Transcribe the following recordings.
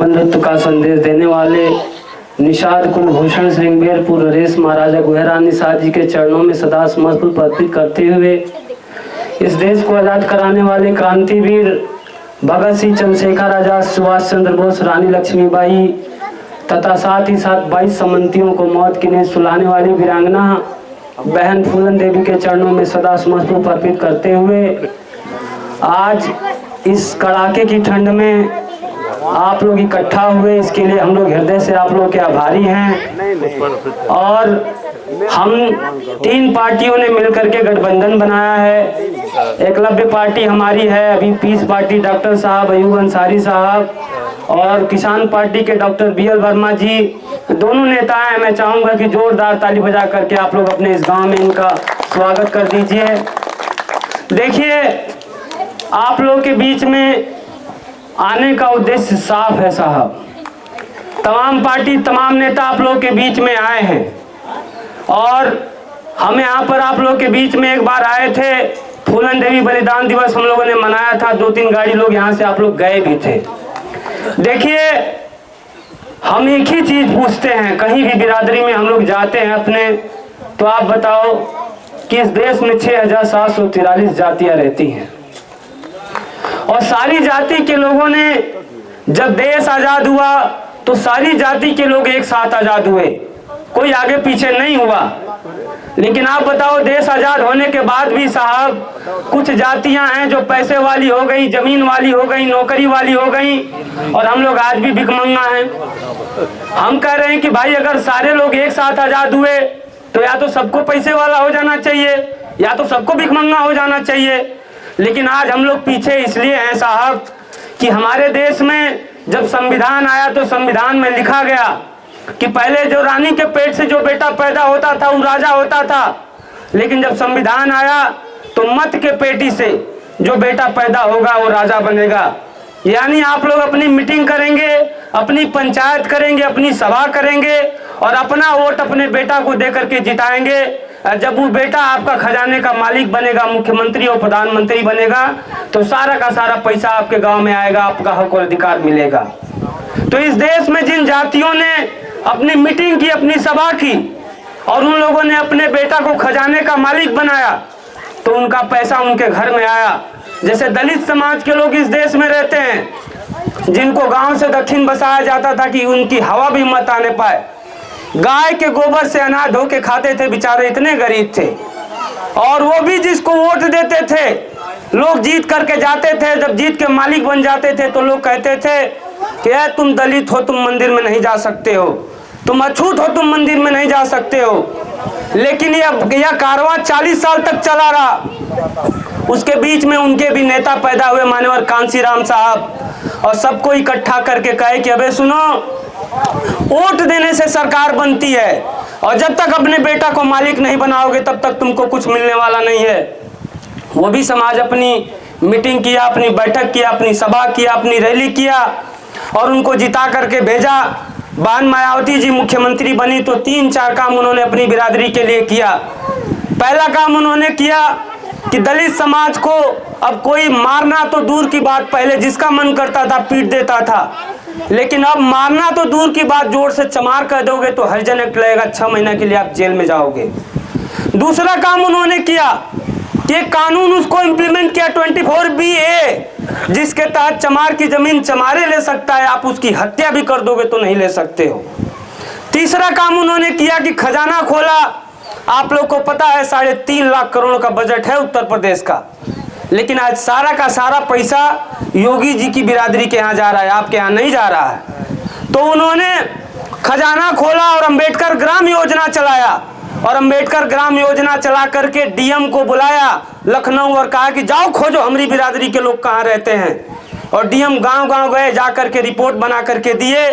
बंधुत्व का संदेश देने वाले निषाद कुलभूषण सिंह बेरपुर नरेश महाराजा गुहरानी निषाद जी के चरणों में सदा समर्पित अर्पित करते हुए इस देश को आजाद कराने वाले क्रांतिवीर भगत सिंह, चंद्रशेखर आजाद, सुभाष चंद्र बोस, रानी लक्ष्मीबाई तथा साथ ही साथ 22 समंतियों को मौत की नींद सुलाने वाली वीरांगना बहन फूलन देवी के चरणों में सदा समर्पित अर्पित करते हुए आज इस कड़ाके की ठंड में आप लोग इकट्ठा हुए, इसके लिए हम लोग हृदय से आप लोग के आभारी हैं। और हम 3 पार्टियों ने मिलकर के गठबंधन बनाया है। एकलव्य पार्टी हमारी है, अभी पीस पार्टी डॉक्टर साहब अयूब अंसारी साहब और किसान पार्टी के डॉक्टर BL वर्मा जी दोनों नेता हैं। मैं चाहूंगा कि जोरदार ताली बजा करके आप लोग अपने इस गांव में इनका स्वागत कर दीजिए। देखिए, आप लोग के बीच में आने का उद्देश्य साफ है साहब। तमाम पार्टी, तमाम नेता आप लोग के बीच में आए हैं और हम यहाँ पर आप लोग के बीच में एक बार आए थे। फूलन देवी बलिदान दिवस हम लोगों ने मनाया था, 2-3 गाड़ी लोग यहाँ से आप लोग गए भी थे। देखिए, हम एक ही चीज पूछते हैं, कहीं भी बिरादरी में हम लोग जाते हैं अपने, तो आप बताओ कि इस देश में 6743 जातियां रहती हैं और सारी जाति के लोगों ने जब देश आजाद हुआ तो सारी जाति के लोग एक साथ आजाद हुए, कोई आगे पीछे नहीं हुआ। लेकिन आप बताओ, देश आजाद होने के बाद भी साहब कुछ जातियां हैं जो पैसे वाली हो गई, जमीन वाली हो गई, नौकरी वाली हो गई और हम लोग आज भी भिखमंगा हैं। हम कह रहे हैं कि भाई अगर सारे लोग एक साथ आजाद हुए तो या तो सबको पैसे वाला हो जाना चाहिए या तो सबको भिखमंगा हो जाना चाहिए। लेकिन आज हम लोग पीछे इसलिए हैं साहब कि हमारे देश में जब संविधान आया तो संविधान में लिखा गया कि पहले जो रानी के पेट से जो बेटा पैदा होता था वो राजा होता था, लेकिन जब संविधान आया तो मत के पेटी से जो बेटा पैदा होगा वो राजा बनेगा। यानी आप लोग अपनी मीटिंग करेंगे, अपनी पंचायत करेंगे, अपनी सभा करेंगे और अपना वोट अपने बेटा को दे करके जिताएंगे। जब वो बेटा आपका खजाने का मालिक बनेगा, मुख्यमंत्री और प्रधानमंत्री बनेगा, तो सारा का सारा पैसा आपके गांव में आएगा, आपका हक और अधिकार मिलेगा। तो इस देश में जिन जातियों ने अपनी मीटिंग की, अपनी सभा की और उन लोगों ने अपने बेटा को खजाने का मालिक बनाया तो उनका पैसा उनके घर में आया। जैसे दलित समाज के लोग इस देश में रहते हैं, जिनको गांव से दक्षिण बसाया जाता था कि उनकी हवा भी मत आने पाए, गाय के गोबर से अनाज धो के खाते थे, बेचारे इतने गरीब थे। और वो भी जिसको वोट देते थे, लोग जीत करके जाते थे, जब जीत के मालिक बन जाते थे तो लोग कहते थे कि यार तुम दलित हो, तुम मंदिर में नहीं जा सकते हो, तुम अछूत हो, तुम मंदिर में नहीं जा सकते हो। लेकिन यह कारवां 40 साल तक चला रहा। उसके बीच में उनके भी नेता पैदा हुए, मान्यवर कांसीराम साहब, और सबको इकट्ठा करके कहे कि अबे सुनो, वोट देने से सरकार बनती है और जब तक अपने बेटा को मालिक नहीं बनाओगे तब तक तुमको कुछ मिलने वाला नहीं है। वो भी समाज अपनी मीटिंग किया, अपनी बैठक किया, अपनी सभा किया, अपनी रैली किया और उनको जिता करके भेजा। बहन मायावती जी मुख्यमंत्री बनी तो 3-4 काम उन्होंने अपनी बिरादरी के लिए किया। पहला काम उन्होंने किया कि दलित समाज को अब कोई मारना तो दूर की बात, पहले जिसका मन करता था पीट देता था, लेकिन अब मारना तो दूर की बात, जोर से चमार कर दोगे तो हरिजन एक्ट लगेगा, 6 महीना के लिए आप जेल में जाओगे। दूसरा काम उन्होंने किया कि एक कानून उसको इम्प्लीमेंट किया 24BA, जिसके तहत चमार की जमीन चमारे ले सकता है, आप उसकी हत्या भी कर दोगे तो नहीं ले सकते हो। तीसरा काम उन्होंने किया कि खजाना खोला। आप लोग को पता है 3.5 लाख करोड़ का बजट है उत्तर प्रदेश का, लेकिन आज सारा का सारा पैसा योगी जी की बिरादरी के यहाँ जा रहा है, आपके यहाँ नहीं जा रहा है। तो उन्होंने खजाना खोला और अंबेडकर ग्राम योजना चलाया और अंबेडकर ग्राम योजना चला करके DM को बुलाया लखनऊ और कहा कि जाओ खोजो हमारी बिरादरी के लोग कहाँ रहते हैं। और DM गांव-गांव गए, जा करके रिपोर्ट बना करके दिए।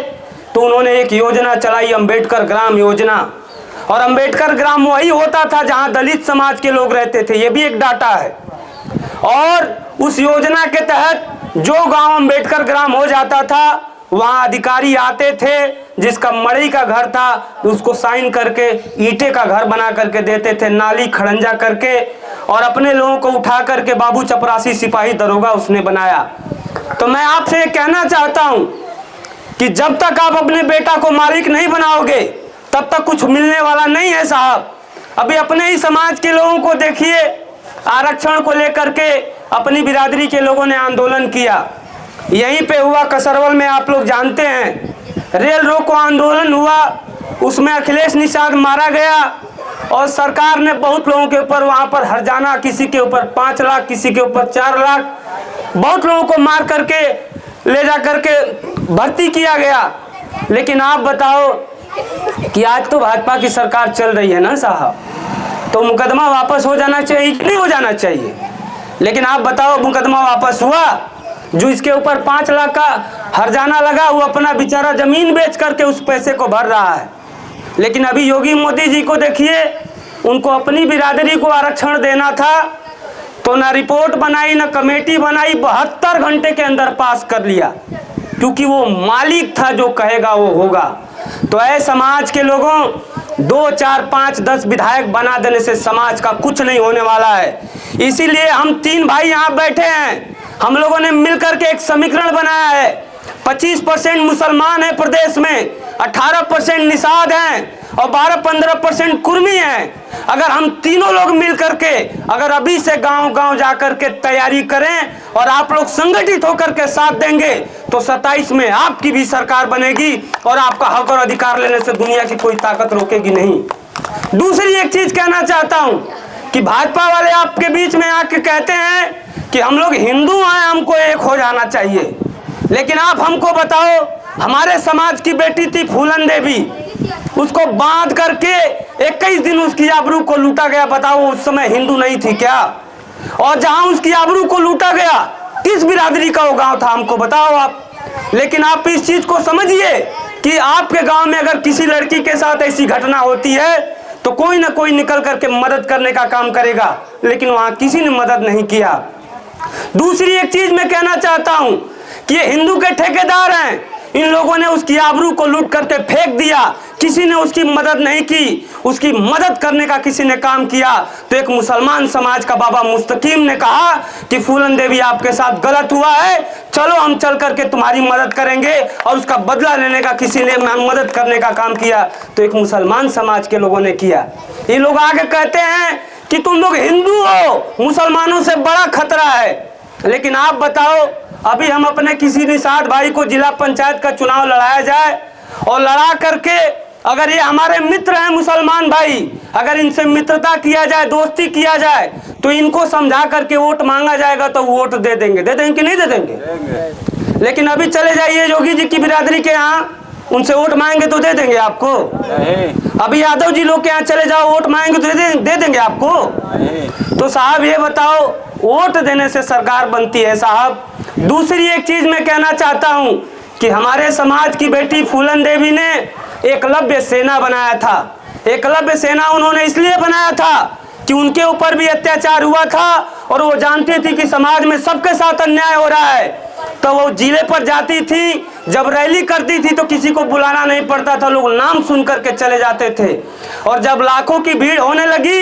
तो उन्होंने एक योजना चलाई, अंबेडकर ग्राम योजना। और अंबेडकर ग्राम वही होता था जहाँ दलित समाज के लोग रहते थे, ये भी एक डाटा है। और उस योजना के तहत जो गांव अंबेडकर ग्राम हो जाता था वहां अधिकारी आते थे, जिसका मड़ई का घर था उसको साइन करके ईंटे का घर बना करके देते थे, नाली खड़ंजा करके, और अपने लोगों को उठा करके बाबू चपरासी सिपाही दरोगा उसने बनाया। तो मैं आपसे कहना चाहता हूं कि जब तक आप अपने बेटा को मालिक नहीं बनाओगे तब तक कुछ मिलने वाला नहीं है साहब। अभी अपने ही समाज के लोगों को देखिए, आरक्षण को लेकर के अपनी बिरादरी के लोगों ने आंदोलन किया। यहीं पे हुआ कसरवल में, आप लोग जानते हैं, रेल रोको आंदोलन हुआ, उसमें अखिलेश निषाद मारा गया और सरकार ने बहुत लोगों के ऊपर वहां पर हर्जाना, किसी के ऊपर 5 लाख, किसी के ऊपर 4 लाख, बहुत लोगों को मार करके ले जा करके भर्ती किया गया। लेकिन आप बताओ कि आज तो भाजपा की सरकार चल रही है ना साहब, तो मुकदमा वापस हो जाना चाहिए कि नहीं हो जाना चाहिए? लेकिन आप बताओ, मुकदमा वापस हुआ? जो इसके ऊपर 5 लाख का हर्जाना लगा वो अपना बेचारा जमीन बेच करके उस पैसे को भर रहा है। लेकिन अभी योगी मोदी जी को देखिए, उनको अपनी बिरादरी को आरक्षण देना था तो ना रिपोर्ट बनाई ना कमेटी बनाई, 72 घंटे के अंदर पास कर लिया, क्योंकि वो मालिक था, जो कहेगा वो होगा। तो ऐसे समाज के लोगों 2, 4, 5, 10 विधायक बना देने से समाज का कुछ नहीं होने वाला है। इसीलिए हम 3 भाई यहाँ बैठे हैं, हम लोगों ने मिलकर के एक समीकरण बनाया है। 25% मुसलमान है प्रदेश में, 18% निषाद हैं और 12-15% कुर्मी हैं। अगर हम तीनों लोग मिलकर के अगर अभी से गांव-गांव जाकर के तैयारी करें और आप लोग संगठित होकर के साथ देंगे तो 27 में आपकी भी सरकार बनेगी और आपका हक और अधिकार लेने से दुनिया की कोई ताकत रोकेगी नहीं। दूसरी एक चीज कहना चाहता हूं कि भाजपा वाले आपके बीच में आके कहते हैं कि हम लोग हिंदू हैं, हमको एक हो जाना चाहिए। लेकिन आप हमको बताओ, हमारे समाज की बेटी थी फूलन देवी, उसको बांध करके 21 दिन उसकी आबरू को लूटा गया। बताओ उस समय हिंदू नहीं थी क्या? और जहां उसकी आबरू को लूटा गया, किस बिरादरी का वो गांव था, हमको बताओ आप। लेकिन आप इस चीज को समझिए कि आपके गांव में अगर किसी लड़की के साथ ऐसी घटना होती है तो कोई ना कोई निकल करके मदद करने का काम करेगा, लेकिन वहां किसी ने मदद नहीं किया। दूसरी एक चीज मैं कहना चाहता हूं कि ये हिंदू के ठेकेदार हैं, इन लोगों ने उसकी आबरू को लूट करके फेंक दिया, किसी ने उसकी मदद नहीं की, उसकी मदद करने का किसी ने काम किया। तो एक मुसलमान समाज का बाबा मुस्तकीम ने कहा कि फूलन देवी आपके साथ गलत हुआ है, चलो हम चल करके तुम्हारी मदद करेंगे, और उसका बदला लेने का किसी ने मदद करने का काम किया, तो एक मुसलमान समाज के लोगों ने किया। ये लोग आगे कहते हैं कि तुम लोग हिंदू हो, मुसलमानों से बड़ा खतरा है। लेकिन आप बताओ, अभी हम अपने किसी निषाद भाई को जिला पंचायत का चुनाव लड़ाया जाए और लड़ा करके अगर ये हमारे मित्र हैं मुसलमान भाई, अगर इनसे मित्रता किया जाए, दोस्ती किया जाए, तो इनको समझा करके वोट मांगा जाएगा तो वोट दे देंगे कि नहीं दे देंगे? लेकिन अभी चले जाइए योगी जी की बिरादरी के यहाँ, उनसे वोट मांगेंगे तो दे देंगे आपको? अभी यादव जी लोग के यहाँ चले जाओ, वोट मांगेंगे तो दे देंगे आपको? तो साहब ये बताओ, वोट देने से सरकार बनती है साहब। दूसरी एक चीज मैं कहना चाहता हूं कि हमारे समाज की बेटी फूलन देवी ने एकलव्य सेना बनाया था। एकलव्य सेना उन्होंने इसलिए बनाया था कि उनके ऊपर भी अत्याचार हुआ था और वो जानती थी कि समाज में सबके साथ अन्याय हो रहा है। तो वो जिले पर जाती थी, जब रैली करती थी तो किसी को बुलाना नहीं पड़ता था, लोग नाम सुन करके चले जाते थे। और जब लाखों की भीड़ होने लगी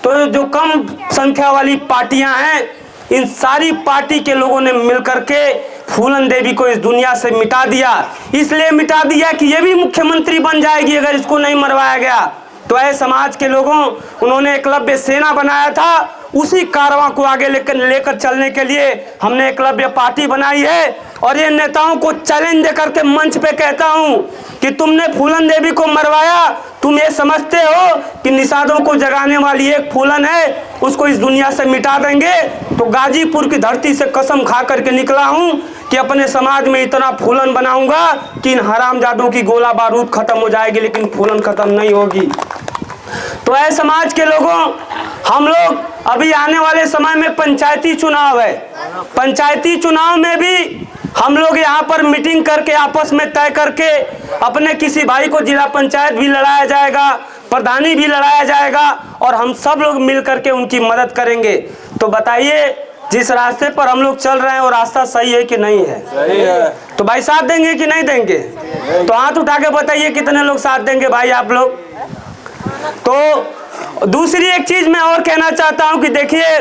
तो जो कम संख्या वाली पार्टियां हैं, इन सारी पार्टी के लोगों ने मिलकर के फूलन देवी को इस दुनिया से मिटा दिया। इसलिए मिटा दिया कि ये भी मुख्यमंत्री बन जाएगी अगर इसको नहीं मरवाया गया। तो ऐसे समाज के लोगों, उन्होंने एकलव्य सेना बनाया था। उसी कारवां को आगे लेकर चलने के लिए हमने एकलव्य पार्टी बनाई है। और ये नेताओं को चैलेंज देकर के मंच पे कहता हूं कि तुमने फूलन देवी को मरवाया, तुम ये समझते हो कि निषादों को जगाने वाली एक फूलन है, उसको इस दुनिया से मिटा देंगे? तो गाजीपुर की धरती से कसम खा करके निकला हूं कि अपने समाज में इतना फूलन बनाऊंगा कि इन हरामजादों की गोला बारूद खत्म हो जाएगी, लेकिन फूलन खत्म नहीं होगी। तो ऐसे समाज के लोगों, हम लोग अभी आने वाले समय में पंचायती चुनाव है, पंचायती चुनाव में भी हम लोग यहाँ पर मीटिंग करके आपस में तय करके अपने किसी भाई को जिला पंचायत भी लड़ाया जाएगा, प्रधानी भी लड़ाया जाएगा, और हम सब लोग मिल करके उनकी मदद करेंगे। तो बताइए, जिस रास्ते पर हम लोग चल रहे हैं वो रास्ता सही है कि नहीं है? सही है। तो भाई साथ देंगे कि नहीं देंगे? तो हाथ उठा के बताइए कितने लोग साथ देंगे भाई आप लोग। तो दूसरी एक चीज मैं और कहना चाहता हूं कि देखिए,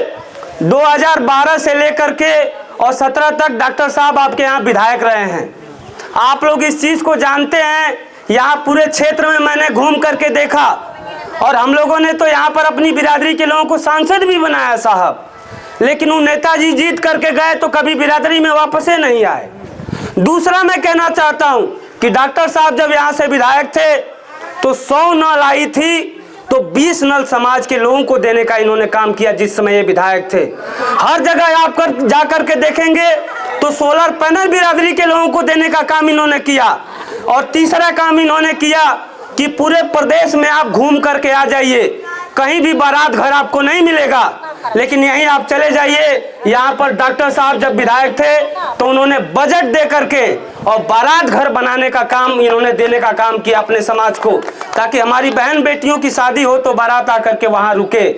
2012 से लेकर के और 17 तक डॉक्टर साहब आपके यहाँ विधायक रहे हैं। आप लोग इस चीज़ को जानते हैं, यहाँ पूरे क्षेत्र में मैंने घूम करके देखा और हम लोगों ने तो यहाँ पर अपनी बिरादरी के लोगों को सांसद भी बनाया साहब, लेकिन वो नेताजी जीत करके गए तो कभी बिरादरी में वापस ही नहीं आए। दूसरा मैं कहना चाहता हूँ कि डॉक्टर साहब जब यहाँ से विधायक थे तो 100 नल आई थी तो 20 नल समाज के लोगों को देने का इन्होंने काम किया जिस समय ये विधायक थे। हर जगह आप जा करके देखेंगे तो सोलर पैनल बिरादरी के लोगों को देने का काम इन्होंने किया। और तीसरा काम इन्होंने किया कि पूरे प्रदेश में आप घूम करके आ जाइए, कहीं भी बारात घर आपको नहीं मिलेगा, लेकिन यहीं आप चले जाइए, यहाँ पर डॉक्टर साहब जब विधायक थे तो उन्होंने बजट दे करके और बारात घर बनाने का काम इन्होंने देने का काम किया अपने समाज को, ताकि हमारी बहन बेटियों की शादी हो तो बारात आकर के वहाँ रुके।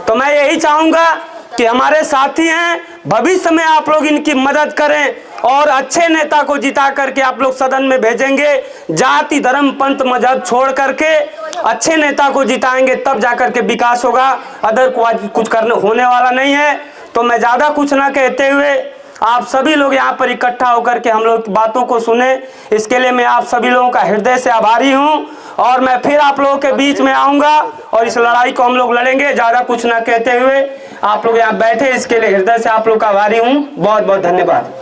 तो मैं यही चाहूँगा कि हमारे साथी हैं, भविष्य में आप लोग इनकी मदद करें और अच्छे नेता को जिता करके आप लोग सदन में भेजेंगे। जाति धर्म पंथ मजहब छोड़ करके अच्छे नेता को जिताएंगे तब जाकर के विकास होगा, अदर कुछ करने होने वाला नहीं है। तो मैं ज़्यादा कुछ ना कहते हुए आप सभी लोग यहाँ पर इकट्ठा होकर के हम लोग बातों को सुने, इसके लिए मैं आप सभी लोगों का हृदय से आभारी हूँ। और मैं फिर आप लोगों के बीच में आऊँगा और इस लड़ाई को हम लोग लड़ेंगे। ज़्यादा कुछ ना कहते हुए आप लोग यहाँ बैठे, इसके लिए हृदय से आप लोग का आभारी हूँ। बहुत बहुत धन्यवाद।